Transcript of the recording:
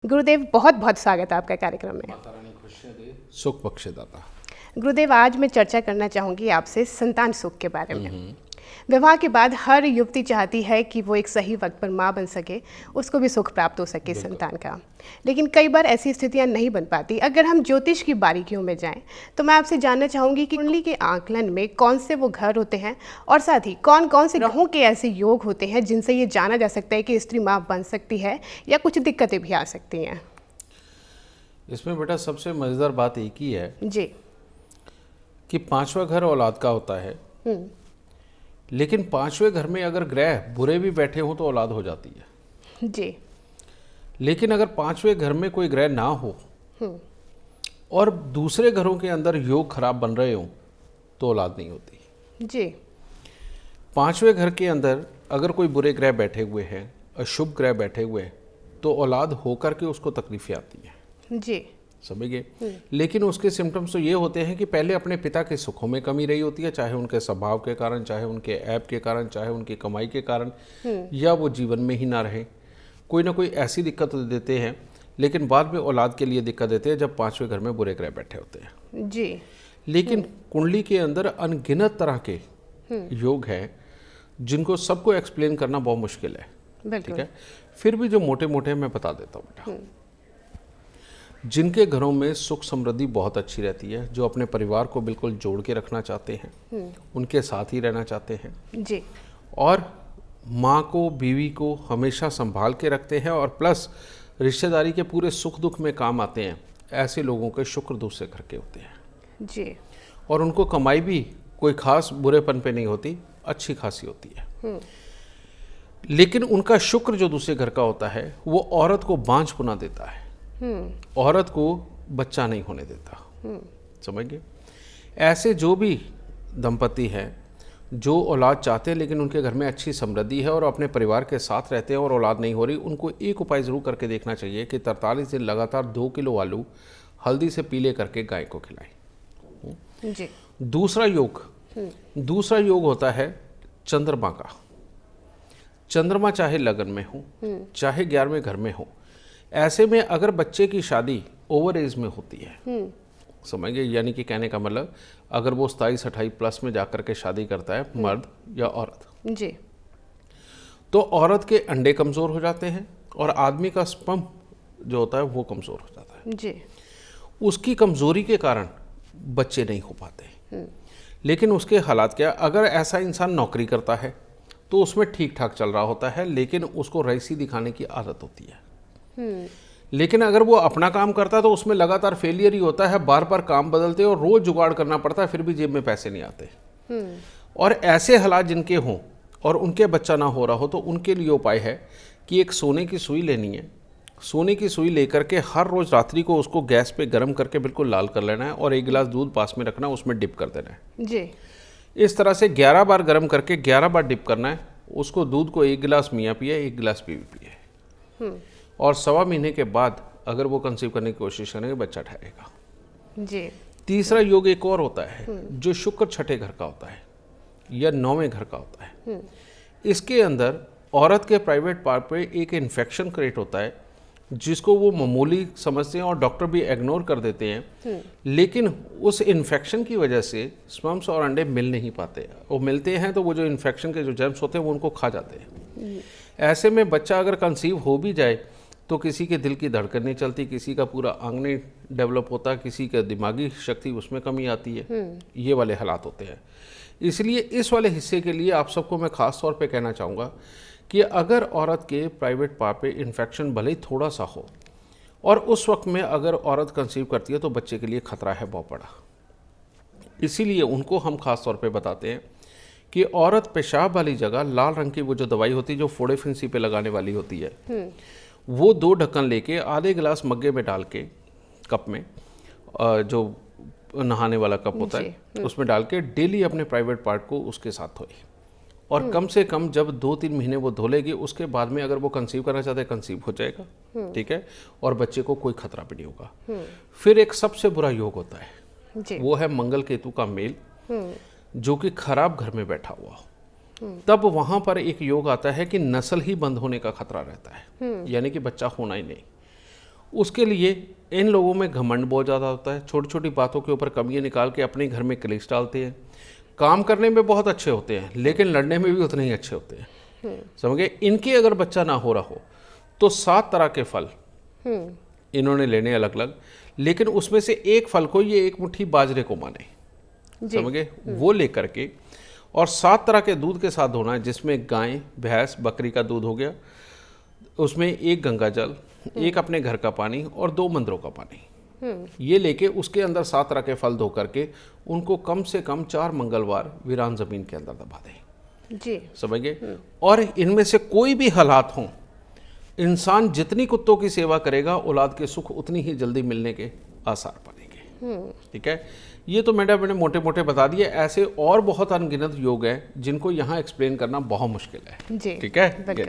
गुरुदेव, बहुत बहुत स्वागत है आपका कार्यक्रम में। माता रानी खुशियाँ दे, सुख बख्शे दाता। गुरुदेव, आज मैं चर्चा करना चाहूँगी आपसे संतान सुख के बारे में। विवाह के बाद हर युवती चाहती है कि वो एक सही वक्त पर माँ बन सके, उसको भी सुख प्राप्त हो सके संतान का। लेकिन कई बार ऐसी स्थितियाँ नहीं बन पाती। अगर हम ज्योतिष की बारीकियों में जाएं, तो मैं आपसे जानना चाहूँगी कि कुंडली के आकलन में कौन से वो घर होते हैं और साथ ही कौन कौन से ग्रहों के ऐसे योग होते हैं जिनसे ये जाना जा सकता है कि स्त्री माँ बन सकती है या कुछ दिक्कतें भी आ सकती हैं। इसमें बेटा सबसे मज़ेदार बात एक ही है जी। कि पांचवा घर औलाद का होता है, लेकिन पांचवें घर में अगर ग्रह बुरे भी बैठे हों तो औलाद हो जाती है। जी। लेकिन अगर पांचवें घर में कोई ग्रह ना हो और दूसरे घरों के अंदर योग खराब बन रहे हों तो औलाद नहीं होती। जी। पांचवें घर के अंदर अगर कोई बुरे ग्रह बैठे हुए हैं, अशुभ ग्रह बैठे हुए हैं, तो औलाद होकर के उसको तकलीफें आती हैं। जी। समझ गए। लेकिन उसके सिम्टम्स तो ये होते हैं कि पहले अपने पिता के सुखों में कमी रही होती है, चाहे उनके स्वभाव के कारण, चाहे उनके ऐब के कारण, चाहे उनकी कमाई के कारण, या वो जीवन में ही ना रहे। कोई ना कोई ऐसी दिक्कत देते हैं, लेकिन बाद में औलाद के लिए दिक्कत देते हैं जब पांचवें घर में बुरे ग्रह बैठे होते हैं। जी। लेकिन कुंडली के अंदर अनगिनत तरह के योग हैं जिनको सबको एक्सप्लेन करना बहुत मुश्किल है। ठीक है, फिर भी जो मोटे मोटे मैं बता देता हूँ बेटा। जिनके घरों में सुख समृद्धि बहुत अच्छी रहती है, जो अपने परिवार को बिल्कुल जोड़ के रखना चाहते हैं, उनके साथ ही रहना चाहते हैं जी। और माँ को, बीवी को हमेशा संभाल के रखते हैं और प्लस रिश्तेदारी के पूरे सुख दुख में काम आते हैं, ऐसे लोगों के शुक्र दूसरे घर के होते हैं। जी। और उनको कमाई भी कोई खास बुरेपन पे नहीं होती, अच्छी खासी होती है। लेकिन उनका शुक्र जो दूसरे घर का होता है वो औरत को बांझ पुना देता है, औरत को बच्चा नहीं होने देता। समझ गए। ऐसे जो भी दंपति हैं जो औलाद चाहते हैं लेकिन उनके घर में अच्छी समृद्धि है और अपने परिवार के साथ रहते हैं और औलाद नहीं हो रही, उनको एक उपाय ज़रूर करके देखना चाहिए कि 43 दिन लगातार 2 किलो आलू हल्दी से पीले करके गाय को खिलाएं। जी। दूसरा योग होता है चंद्रमा का। चंद्रमा चाहे लगन में हो, चाहे 11वें घर में हो, ऐसे में अगर बच्चे की शादी ओवर एज में होती है, समझ गए, यानी कि कहने का मतलब अगर वो 27-28 प्लस में जाकर के शादी करता है, मर्द या औरत, जी, तो औरत के अंडे कमज़ोर हो जाते हैं और आदमी का स्पर्म जो होता है वो कमज़ोर हो जाता है। जी। उसकी कमज़ोरी के कारण बच्चे नहीं हो पाते। लेकिन उसके हालात क्या, अगर ऐसा इंसान नौकरी करता है तो उसमें ठीक ठाक चल रहा होता है, लेकिन उसको रईसी दिखाने की आदत होती है। लेकिन अगर वो अपना काम करता है तो उसमें लगातार फेलियर ही होता है, बार बार काम बदलते और रोज जुगाड़ करना पड़ता है, फिर भी जेब में पैसे नहीं आते। और ऐसे हालात जिनके हों और उनके बच्चा ना हो रहा हो तो उनके लिए उपाय है कि एक सोने की सुई लेनी है। सोने की सुई लेकर के हर रोज रात्रि को उसको गैस पे गर्म करके बिल्कुल लाल कर लेना है और 1 गिलास दूध पास में रखना है, उसमें डिप कर देना है। जी। इस तरह से 11 बार गर्म करके 11 बार डिप करना है उसको। दूध को 1 गिलास मियाँ पिए, 1 गिलास बीवी पिए, और 1.25 महीने के बाद अगर वो कंसीव करने की कोशिश करेंगे बच्चा ठहरेगा। जी। तीसरा योग एक और होता है जो शुक्र 6ठे घर का होता है या 9वें घर का होता है। इसके अंदर औरत के प्राइवेट पार्ट पे एक इन्फेक्शन क्रिएट होता है जिसको वो मामूली समझते हैं और डॉक्टर भी इग्नोर कर देते हैं, लेकिन उस इन्फेक्शन की वजह से स्पर्म्स और अंडे मिल नहीं पाते। वो मिलते हैं तो वो जो इन्फेक्शन के जो जर्म्स होते हैं वो उनको खा जाते हैं। ऐसे में बच्चा अगर कंसीव हो भी जाए तो किसी के दिल की धड़कन नहीं चलती, किसी का पूरा अंग नहीं डेवलप होता, किसी का दिमागी शक्ति उसमें कमी आती है। ये वाले हालात होते हैं। इसलिए इस वाले हिस्से के लिए आप सबको मैं ख़ास तौर पे कहना चाहूँगा कि अगर औरत के प्राइवेट पार्ट पे इन्फेक्शन भले ही थोड़ा सा हो और उस वक्त में अगर औरत कंसीव करती है तो बच्चे के लिए खतरा है बहुत बड़ा। इसीलिए उनको हम ख़ास तौर पे बताते हैं कि औरत पेशाब वाली जगह लाल रंग की वो जो दवाई होती है जो फोड़े फिंसी पे लगाने वाली होती है, वो 2 ढक्कन लेके आधे गिलास मग्गे में डाल के कप में, जो नहाने वाला कप होता है उसमें डाल के डेली अपने प्राइवेट पार्ट को उसके साथ धोए और कम से कम जब 2-3 महीने वो धो लेगी उसके बाद में अगर वो कंसीव करना चाहते हैं कंसीव हो जाएगा। ठीक है, और बच्चे को कोई खतरा भी नहीं होगा। फिर एक सबसे बुरा योग होता है, वो है मंगल केतु का मेल, जो कि खराब घर में बैठा हुआ हो। तब वहां पर एक योग आता है कि नस्ल ही बंद होने का खतरा रहता है, यानी कि बच्चा होना ही नहीं। उसके लिए इन लोगों में घमंड बहुत ज़्यादा होता है, छोटी छोटी बातों के ऊपर कमियां निकाल के अपने घर में क्लेश डालते हैं। काम करने में बहुत अच्छे होते हैं लेकिन लड़ने में भी उतने ही अच्छे होते हैं। समझ गए? इनके अगर बच्चा ना हो रहा हो तो 7 तरह के फल इन्होंने लेने अलग अलग, लेकिन उसमें से एक फल को ये एक मुट्ठी बाजरे को माने, समझ गए, वो लेकर के और 7 तरह के दूध के साथ धोना है, जिसमें गाय, भैंस, बकरी का दूध हो गया, उसमें 1 गंगा जल, 1 अपने घर का पानी और 2 मंदिरों का पानी, ये लेके उसके अंदर 7 तरह के फल धो करके उनको कम से कम 4 मंगलवार वीरान जमीन के अंदर दबा दें जी, समझ गए। और इनमें से कोई भी हालात हों, इंसान जितनी कुत्तों की सेवा करेगा औलाद के सुख उतनी ही जल्दी मिलने के आसार बनेंगे। ठीक है, ये तो मैंने मोटे मोटे बता दिए। ऐसे और बहुत अनगिनत योग हैं जिनको यहाँ एक्सप्लेन करना बहुत मुश्किल है। जी, ठीक है। बिल्कुल।